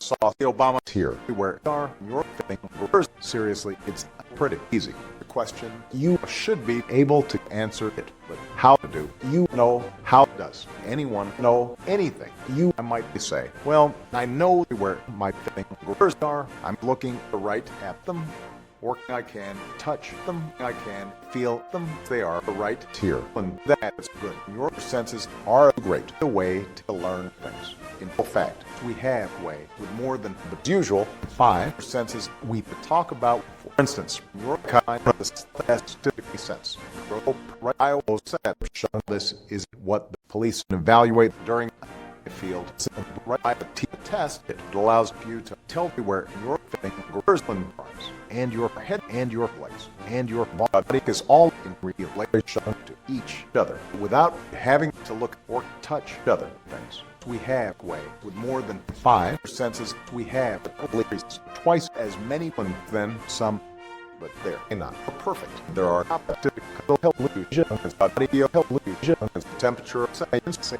saw the Obama here, where are your thing. Seriously, it's pretty easy. The question, you should be able to answer it, but how to do? You know how does anyone know anything? I might say, well, I know where my fingers are. I'm looking right at them. Working, I can touch them, I can feel them. They are right here, and that's good. Your senses are great a way to learn things. In fact, we have a way with more than the usual 5 senses we talk about. For instance, your kind of the sense. I almost said this is what the police evaluate during field. Right by the test, it allows you to tell me where your fingers and your head and your legs and your body is all in relation to each other without having to look or touch other things. We have a way with more than 5 senses. We have at least twice as many than some, but they're not perfect. There are illusions, audio illusions, temperature science,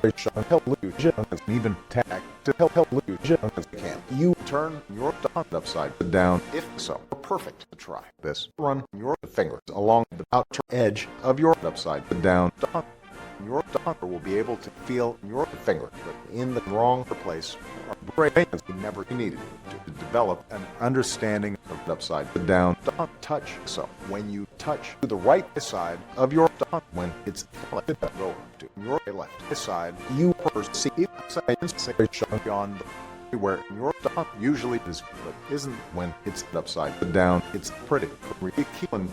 illusions, and even tactile illusions. You turn your thumb upside down, if so. Perfect. Try this. Run your fingers along the outer edge of your upside down thumb. Your thumb will be able to feel your finger, but in the wrong place. Our brains never needed to develop an understanding of the upside down touch. So when you touch to the right side of your thumb, when it's flipped over to your left side, you perceive sensation on the where your thumb usually is, but isn't when it's upside down. It's pretty equal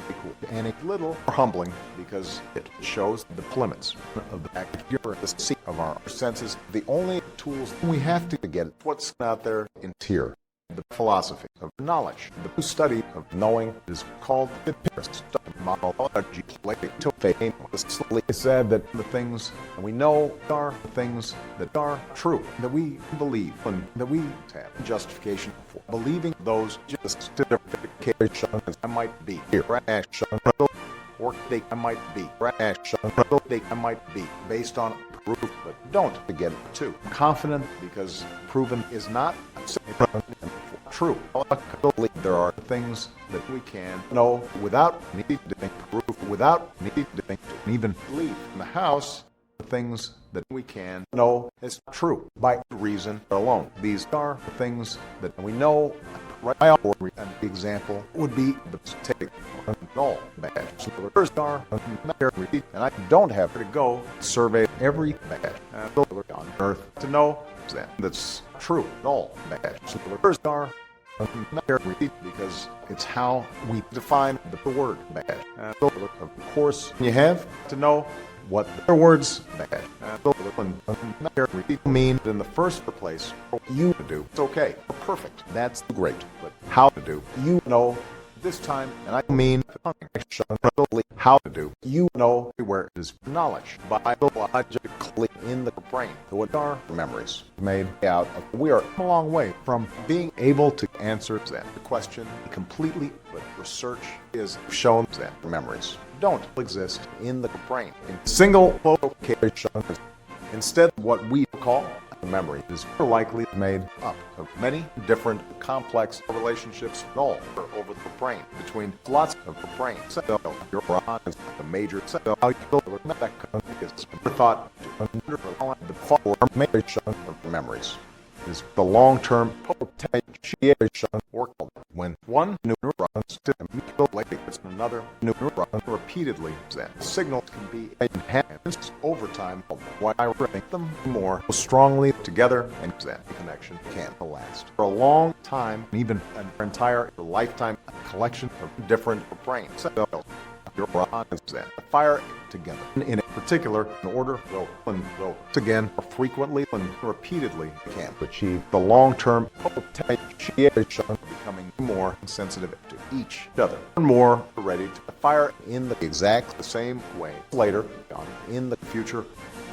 and a little humbling because it shows the limits of the accuracy of our senses. The only tools we have to get what's out there in here. The philosophy of knowledge, the study of knowing, is called epistemology. It said that the things we know are the things that are true, that we believe, and that we have justification for believing those justifications might be irrational, or they might be rational, they might be based on proof, but don't get too confident because proven is not true. There are things that we can know without needing to prove, without needing to even leave in the house. Things that we can know is true by reason alone. These are things that we know. An example would be the take null badge. And I don't have to go survey every badge on Earth to know that that's true. Null badge. Because it's how we define the word badge. Of course, you have to know what the words badge mean in the first place. You do. It's okay. Perfect. That's great. But how to do? You know this time, and I mean how to do. You know where is knowledge biologically in the brain. What are memories made out of? We are a long way from being able to answer that question completely, but research is shown that memories don't exist in the brain in single location. Instead, what we call memory is likely made up of many different complex relationships all over the brain between lots of the brain cells. Neurons, the major cell is thought the formation of memories is the long-term potentiation or when one neuron stimulates another neuron repeatedly, then signals can be enhanced over time while I rank them more strongly together, and that connection can last for a long time, even an entire lifetime collection of different brain cells. Neurons that fire together in a particular order, though again frequently and repeatedly can achieve the long-term potentiation, becoming more sensitive to each other and more ready to fire in the exact same way later on in the future.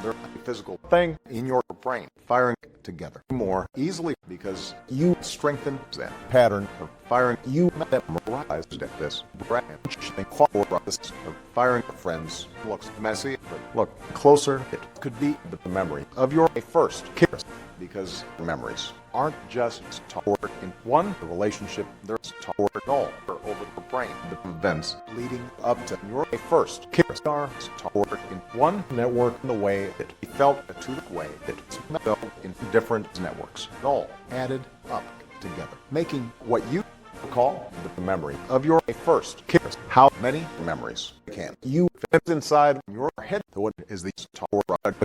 There's a physical thing in your brain firing together more easily because you strengthen that pattern of firing. You memorized this branch of firing friends. Looks messy, but look closer. It could be the memory of your first kiss because memories aren't just stored in one relationship, they're stored all over the brain. The events leading up to your first kiss are stored in one network in the way that it felt to the way that it felt in different networks, all added up together, making what you recall the memory of your first kiss. How many memories can you fit inside your head? What is the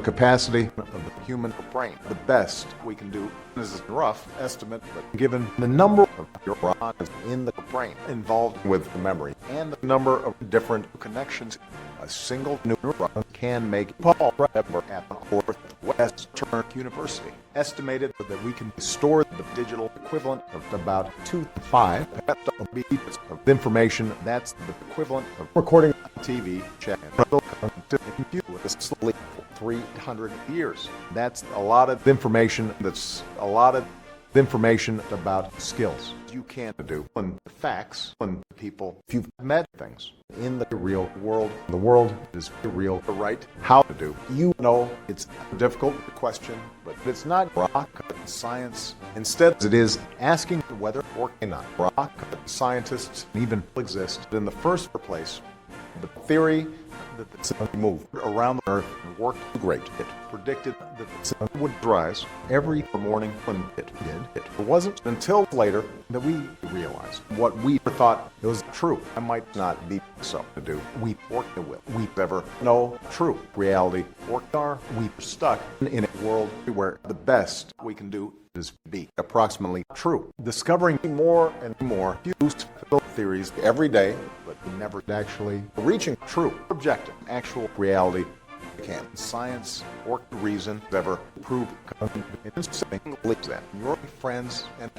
capacity of the human brain? The best we can do, this is a rough estimate, but given the number of neurons in the brain involved with the memory and the number of different connections, a single neuron can make Paul Redber at Northwestern University estimated that we can store the digital equivalent of about 2 to 5 petabytes of information. That's the equivalent of recording a TV chat to compute with a sleep for 300 years. That's a lot of information. That's a lot of information about skills you can do when facts, when people, if you've met things in the real world, the world is real, the right how to do. You know it's a difficult question, but it's not rocket science. Instead, it is asking whether or cannot rocket scientists even exist. In the first place, the theory that the sun moved around the earth and worked great. It predicted that the sun would rise every morning when it did. It wasn't until later that we realized what we thought was true. It might not be so to do. We work the will. We never know true reality. We stuck in a world where the best we can do is be approximately true. Discovering more and more used theories every day, but never actually reaching true, objective, actual reality. Can science or reason ever prove that your friends and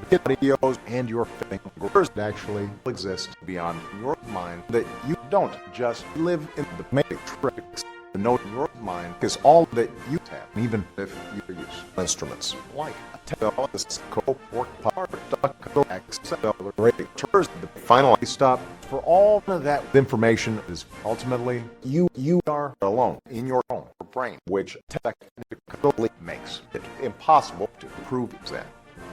videos and your fingers actually exist beyond your mind, that you don't just live in the matrix? The note in your mind is all that you have, even if you use instruments like a telescope or accelerator. The final stop for all of that information is ultimately you are alone in your own brain, which technically makes it impossible to prove that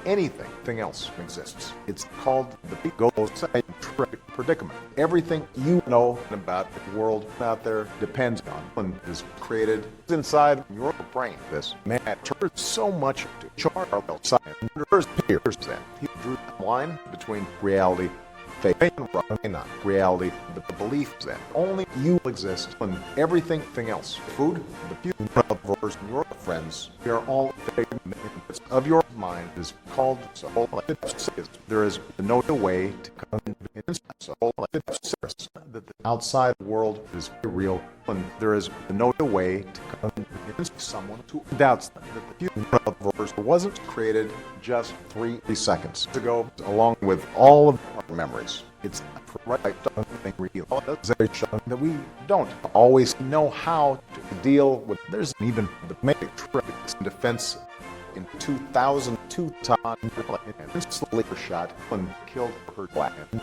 anything else exists. It's called the egocentric predicament. Everything you know about the world out there depends on when it is created inside your brain. This matters so much to Charles Sanders peers that he drew the line between reality, faith, and not reality, but the belief that only you exist when everything else, food, the universe, your friends, we are all figments of your mind is called solipsism. There is no way to convince solipsism that the outside world is real when there is no way to convince someone who doubts that the universe wasn't created just 3 seconds ago, along with all of our memories. It's realization that we don't always know how to deal with. There's even the matrix defense in 2002 time sleeper shot when killed her black and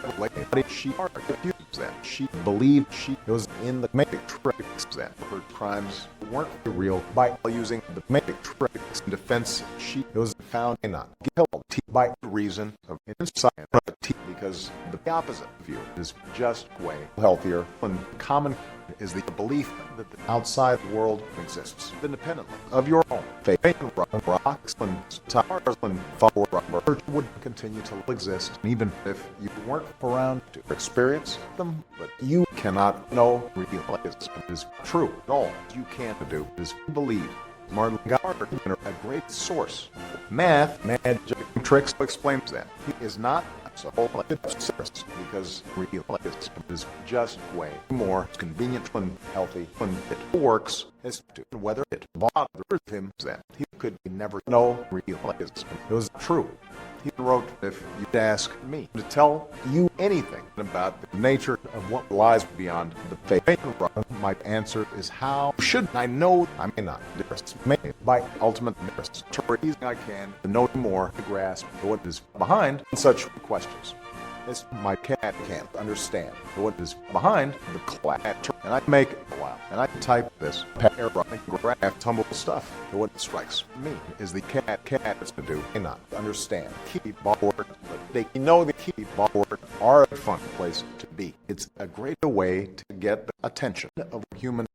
she argued that she believed she was in the matrix, that her crimes weren't real. By using the matrix defense, she was found not guilty by reason of insanity, because the opposite view is just way healthier when common is the belief that the outside world exists independently of your own faith. Rocks and stars and fire would continue to exist even if you weren't around to experience them, but you cannot know realize is true. All you can do is believe. Martin Gardner, a great source of math, magic, tricks, explains that he is not so because realism is just way more convenient when healthy when it works as to whether it bothers him that he could never know realism. It was true. He wrote, if you'd ask me to tell you anything about the nature of what lies beyond the faith, my answer is how should I know I may not made by ultimate reason I can to know more to grasp what is behind such questions. It's my cat can't understand what is behind the clatter. And I make it a while. And I type this paragraph tumble stuff. What strikes me is the cats to do cannot understand keyboard, but they know the keyboard are a fun place to be. It's a great way to get the attention of human.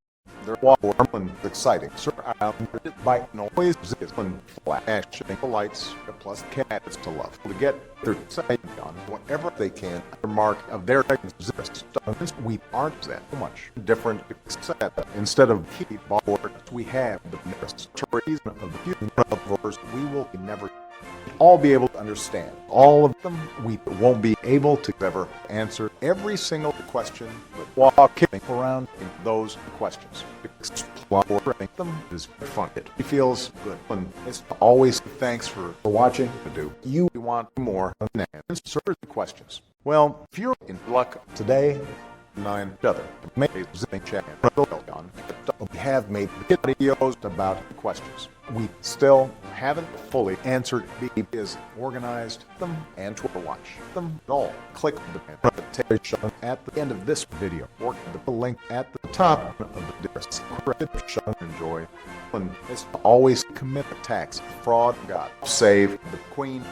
They're warm and exciting, surrounded by noise and flashing lights, plus cats to love. To get their sight on whatever they can, the mark of their existence. We aren't that much different, except instead of keyboard, we have the mysteries of the universe we will never all be able to understand. All of them, we won't be able to ever answer every single question, but walking around in those questions. Exploring them is fun. It feels good. And it's always thanks for watching. You want more answer the questions. Well, if you're in luck today, 9 other amazing chat on. We have made videos about questions. We still haven't fully answered these, organized them, and to watch them all. Click the annotation at the end of this video or the link at the top of the description. Enjoy. And it's always commit attacks, fraud, God save the Queen.